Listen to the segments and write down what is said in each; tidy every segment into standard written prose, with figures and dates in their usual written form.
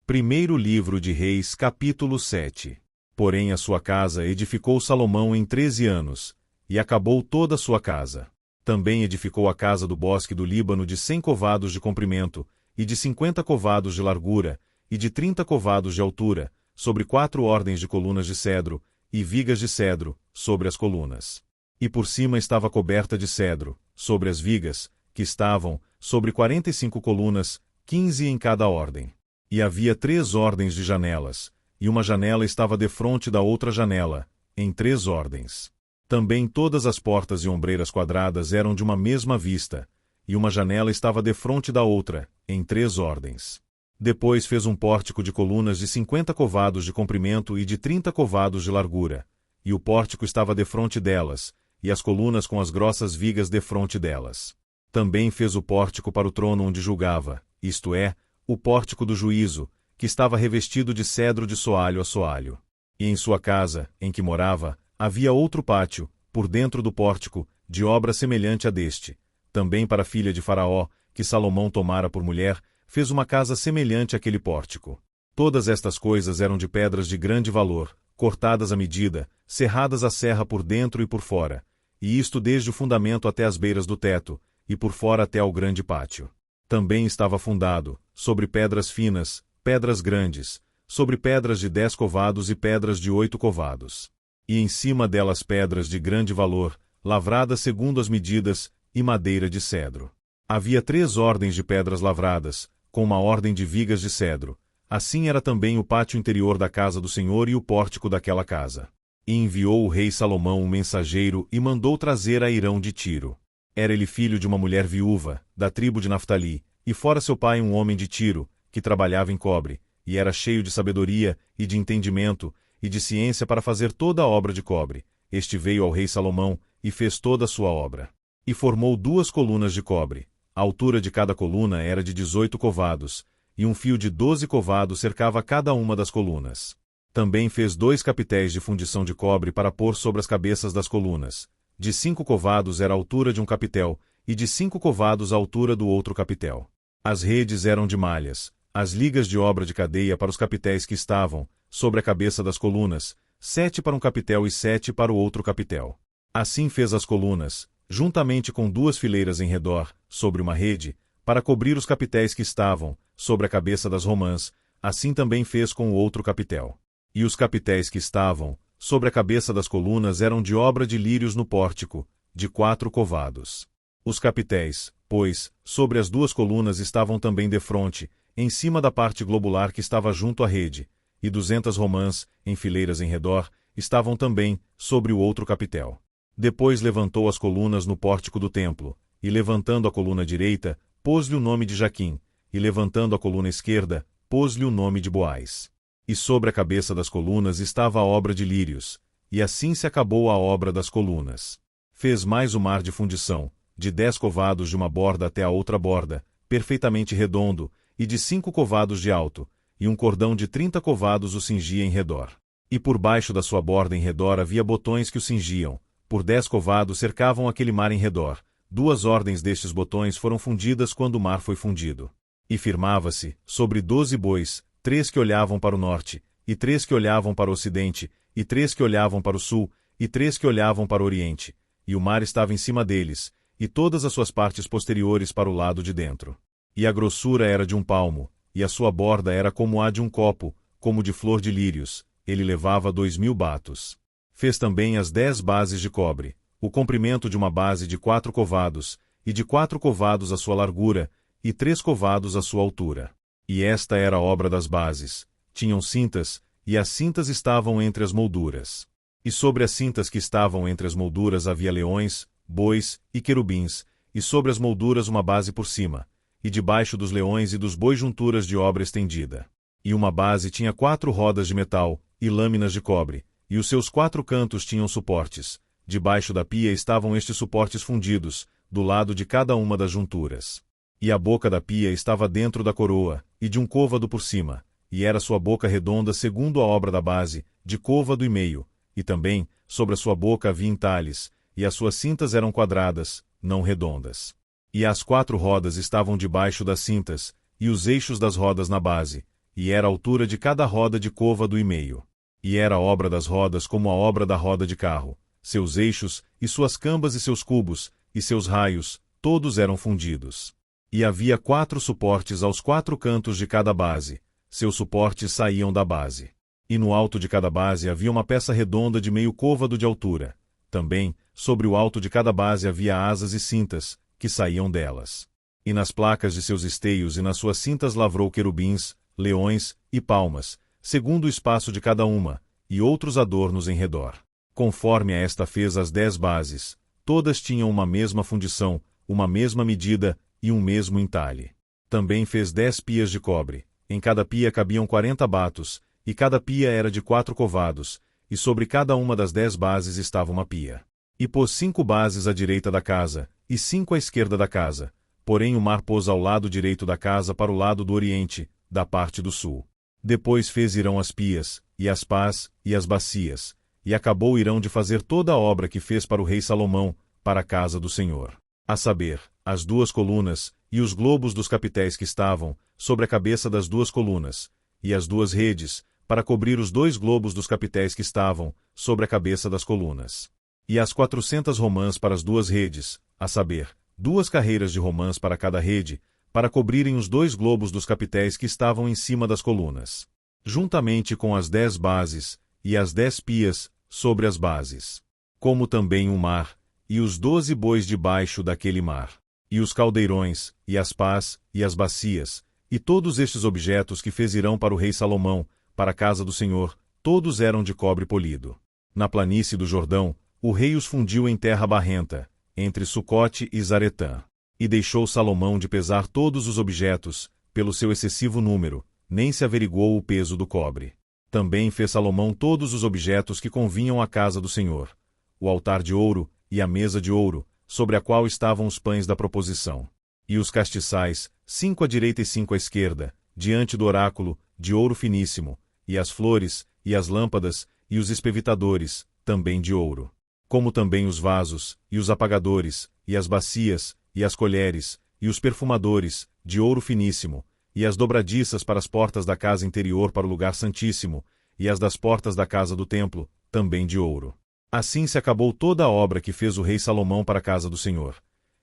Primeiro livro de Reis, capítulo 7. Porém a sua casa edificou Salomão em 13 anos, e acabou toda a sua casa. Também edificou a casa do bosque do Líbano de 100 covados de comprimento, e de 50 covados de largura, e de 30 covados de altura, sobre 4 ordens de colunas de cedro, e vigas de cedro, sobre as colunas. E por cima estava coberta de cedro, sobre as vigas, que estavam, sobre 45 colunas, 15 em cada ordem. E havia 3 ordens de janelas, e uma janela estava defronte da outra janela, em 3 ordens. Também todas as portas e ombreiras quadradas eram de uma mesma vista, e uma janela estava defronte da outra, em 3 ordens. Depois fez um pórtico de colunas de 50 covados de comprimento e de 30 covados de largura, e o pórtico estava defronte delas, e as colunas com as grossas vigas defronte delas. Também fez o pórtico para o trono onde julgava, isto é, o pórtico do juízo, que estava revestido de cedro de soalho a soalho. E em sua casa, em que morava, havia outro pátio, por dentro do pórtico, de obra semelhante a deste. Também para a filha de Faraó, que Salomão tomara por mulher, fez uma casa semelhante àquele pórtico. Todas estas coisas eram de pedras de grande valor, cortadas à medida, serradas à serra por dentro e por fora, e isto desde o fundamento até as beiras do teto, e por fora até ao grande pátio. Também estava fundado, sobre pedras finas, pedras grandes, sobre pedras de 10 covados e pedras de 8 covados. E em cima delas pedras de grande valor, lavradas segundo as medidas, e madeira de cedro. Havia 3 ordens de pedras lavradas, com uma ordem de vigas de cedro. Assim era também o pátio interior da casa do Senhor e o pórtico daquela casa. E enviou o rei Salomão um mensageiro e mandou trazer a Hirão de Tiro. Era ele filho de uma mulher viúva, da tribo de Naftali, e fora seu pai um homem de Tiro, que trabalhava em cobre, e era cheio de sabedoria, e de entendimento, e de ciência para fazer toda a obra de cobre. Este veio ao rei Salomão, e fez toda a sua obra. E formou 2 colunas de cobre. A altura de cada coluna era de 18 covados, e um fio de 12 covados cercava cada uma das colunas. Também fez 2 capitéis de fundição de cobre para pôr sobre as cabeças das colunas. De 5 covados era a altura de um capitel, e de 5 covados a altura do outro capitel. As redes eram de malhas, as ligas de obra de cadeia para os capitéis que estavam, sobre a cabeça das colunas, 7 para um capitel e 7 para o outro capitel. Assim fez as colunas, juntamente com 2 fileiras em redor, sobre uma rede, para cobrir os capitéis que estavam, sobre a cabeça das romãs, assim também fez com o outro capitel. E os capitéis que estavam, sobre a cabeça das colunas eram de obra de lírios no pórtico, de 4 covados. Os capitéis, pois, sobre as 2 colunas estavam também defronte, em cima da parte globular que estava junto à rede, e 200 romãs, em fileiras em redor, estavam também, sobre o outro capitel. Depois levantou as colunas no pórtico do templo, e levantando a coluna direita, pôs-lhe o nome de Jaquim, e levantando a coluna esquerda, pôs-lhe o nome de Boaz. E sobre a cabeça das colunas estava a obra de lírios, e assim se acabou a obra das colunas. Fez mais o mar de fundição, de 10 covados de uma borda até a outra borda, perfeitamente redondo, e de 5 covados de alto, e um cordão de 30 covados o cingia em redor. E por baixo da sua borda em redor havia botões que o cingiam, por 10 covados cercavam aquele mar em redor. 2 ordens destes botões foram fundidas quando o mar foi fundido. E firmava-se, sobre 12 bois, 3 que olhavam para o norte, e 3 que olhavam para o ocidente, e 3 que olhavam para o sul, e 3 que olhavam para o oriente. E o mar estava em cima deles, e todas as suas partes posteriores para o lado de dentro. E a grossura era de 1 palmo, e a sua borda era como a de um copo, como de flor de lírios. Ele levava 2000 batos. Fez também as 10 bases de cobre, o comprimento de uma base de 4 covados, e de 4 covados a sua largura, e 3 covados a sua altura. E esta era a obra das bases. Tinham cintas, e as cintas estavam entre as molduras. E sobre as cintas que estavam entre as molduras havia leões, bois e querubins, e sobre as molduras uma base por cima, e debaixo dos leões e dos bois junturas de obra estendida. E uma base tinha 4 rodas de metal, e lâminas de cobre, e os seus 4 cantos tinham suportes. Debaixo da pia estavam estes suportes fundidos, do lado de cada uma das junturas. E a boca da pia estava dentro da coroa, e de um côvado por cima, e era sua boca redonda segundo a obra da base, de côvado e meio, e também, sobre a sua boca havia entalhes, e as suas cintas eram quadradas, não redondas. E as 4 rodas estavam debaixo das cintas, e os eixos das rodas na base, e era a altura de cada roda de côvado e meio. E era a obra das rodas como a obra da roda de carro, seus eixos, e suas cambas e seus cubos, e seus raios, todos eram fundidos. E havia 4 suportes aos 4 cantos de cada base, seus suportes saíam da base. E no alto de cada base havia uma peça redonda de meio côvado de altura. Também, sobre o alto de cada base havia asas e cintas, que saíam delas. E nas placas de seus esteios e nas suas cintas lavrou querubins, leões e palmas, segundo o espaço de cada uma, e outros adornos em redor. Conforme a esta fez as 10 bases, todas tinham uma mesma fundição, uma mesma medida e um mesmo entalhe. Também fez 10 pias de cobre, em cada pia cabiam 40 batos, e cada pia era de 4 covados, e sobre cada uma das 10 bases estava uma pia. E pôs 5 bases à direita da casa, e 5 à esquerda da casa, porém o mar pôs ao lado direito da casa para o lado do oriente, da parte do sul. Depois fez Irão as pias, e as pás, e as bacias, e acabou Irão de fazer toda a obra que fez para o rei Salomão, para a casa do Senhor. A saber, as 2 colunas, e os globos dos capitéis que estavam, sobre a cabeça das 2 colunas, e as 2 redes, para cobrir os 2 globos dos capitéis que estavam, sobre a cabeça das colunas. E as 400 romãs para as 2 redes, a saber, 2 carreiras de romãs para cada rede, para cobrirem os 2 globos dos capitéis que estavam em cima das colunas. Juntamente com as 10 bases, e as 10 pias, sobre as bases. Como também o mar, e os 12 bois debaixo daquele mar. E os caldeirões, e as pás, e as bacias, e todos estes objetos que fez Irão para o rei Salomão, para a casa do Senhor, todos eram de cobre polido. Na planície do Jordão, o rei os fundiu em terra barrenta, entre Sucote e Zaretã. E deixou Salomão de pesar todos os objetos, pelo seu excessivo número, nem se averiguou o peso do cobre. Também fez Salomão todos os objetos que convinham à casa do Senhor: o altar de ouro, e a mesa de ouro, sobre a qual estavam os pães da proposição. E os castiçais, 5 à direita e 5 à esquerda, diante do oráculo, de ouro finíssimo, e as flores, e as lâmpadas, e os espevitadores, também de ouro. Como também os vasos, e os apagadores, e as bacias, e as colheres, e os perfumadores, de ouro finíssimo, e as dobradiças para as portas da casa interior para o lugar santíssimo, e as das portas da casa do templo, também de ouro. Assim se acabou toda a obra que fez o rei Salomão para a casa do Senhor.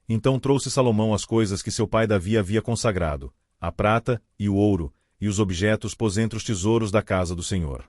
Então trouxe Salomão as coisas que seu pai Davi havia consagrado, a prata e o ouro, e os objetos pôs entre os tesouros da casa do Senhor.